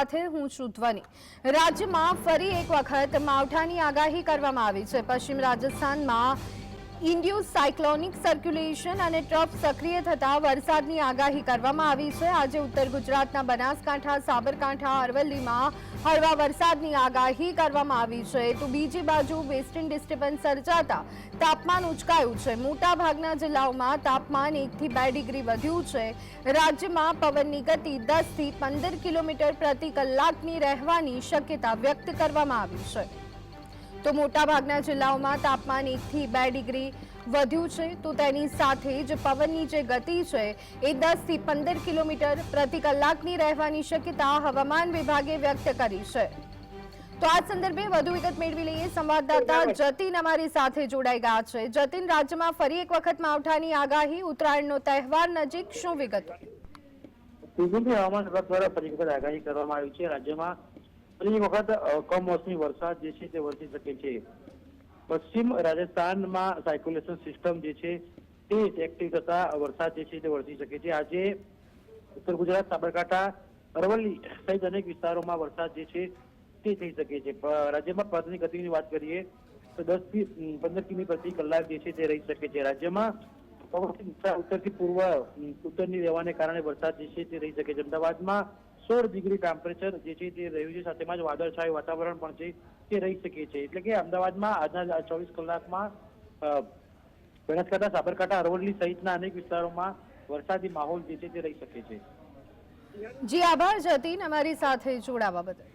સાથે હું છું ધ્વનિ। રાજ્યમાં ફરી એક વખત માવઠાની આગાહી કરવામાં આવી છે। પશ્ચિમ રાજસ્થાનમાં ઇન્ડ્યુસ સાયક્લોનિક સર્ક્યુલેશન અને ટ્રફ સક્રિય થતા વરસાદની આગાહી કરવામાં આવી છે। આજે ઉત્તર ગુજરાતના બનાસકાંઠા, સાબરકાંઠા, અરવલ્લીમાં હળવા વરસાદની આગાહી કરવામાં આવી છે। તો બીજી બાજુ વેસ્ટર્ન ડિસ્ટર્બન્સ સર્જાતા તાપમાન ઉંચકાયું છે। મોટાભાગના જિલ્લાઓમાં તાપમાન 1 થી 2 ડિગ્રી વધ્યું છે। રાજ્યમાં પવનની ગતિ 10 થી 15 કિલોમીટર પ્રતિ કલાકની રહેવાની શક્યતા વ્યક્ત કરવામાં આવી છે। તો મોટાભાગના જિલ્લાઓમાં તાપમાન 1 થી 2 ડિગ્રી વધ્યું છે। તો તેની સાથે જ પવનની જે ગતિ છે એ 10 થી 15 કિલોમીટર પ્રતિ કલાકની રહેવાની શક્યતા હવામાન વિભાગે વ્યક્ત કરી છે। તો આ સંદર્ભે વધુ વિગત મેળવી લઈએ। સંવાદદાતા જતીન અમારી સાથે જોડાઈ ગયા છે। જતીન, રાજ્યમાં ફરી એક વખત માવઠાની આગાહી, ઉત્તરાયણનો તહેવાર નજીક, શું વિગતો? હવામાન વિભાગ દ્વારા ફરી વખત આગાહી કરવામાં આવી છે। રાજ્યમાં ફરી વખત કમોસમી વરસાદ જે છે તે વરસી શકે છે। પશ્ચિમ રાજસ્થાનમાં સાયક્યુલેશન સિસ્ટમ જે છે તે એક્ટિવ થતા વરસાદ જે છે તે વરસી શકે છે। આજે ઉત્તર ગુજરાત, સાબરકાંઠા, અરવલ્લી સહિત અનેક વિસ્તારોમાં વરસાદ જે છે તે થઈ શકે છે। રાજ્યમાં પવનની ગતિની વાત કરીએ તો 10 થી 15 કિમી પ્રતિ કલાક જે છે તે રહી શકે છે। રાજ્યમાં પવનની દિશા ઉત્તરથી પૂર્વ ઉત્તરની રહેવાને કારણે વરસાદ જે છે તે રહી શકે છે। અમદાવાદમાં 16 ડિગ્રી ટેમ્પરેચર જે છે તે રહ્યું છે, સાથેમાં જ વાદળછાયું વાતાવરણ પણ છે તે રહી શકે છે। એટલે કે અમદાવાદમાં આજના 24 કલાકમાં બનાસકાંઠા, સાબરકાંઠા, અરવલ્લી સહિતના અનેક વિસ્તારોમાં વરસાદી માહોલ જે છે તે રહી શકે છે। જી આભાર જતીન, અમારી સાથે જોડાવા બદલ।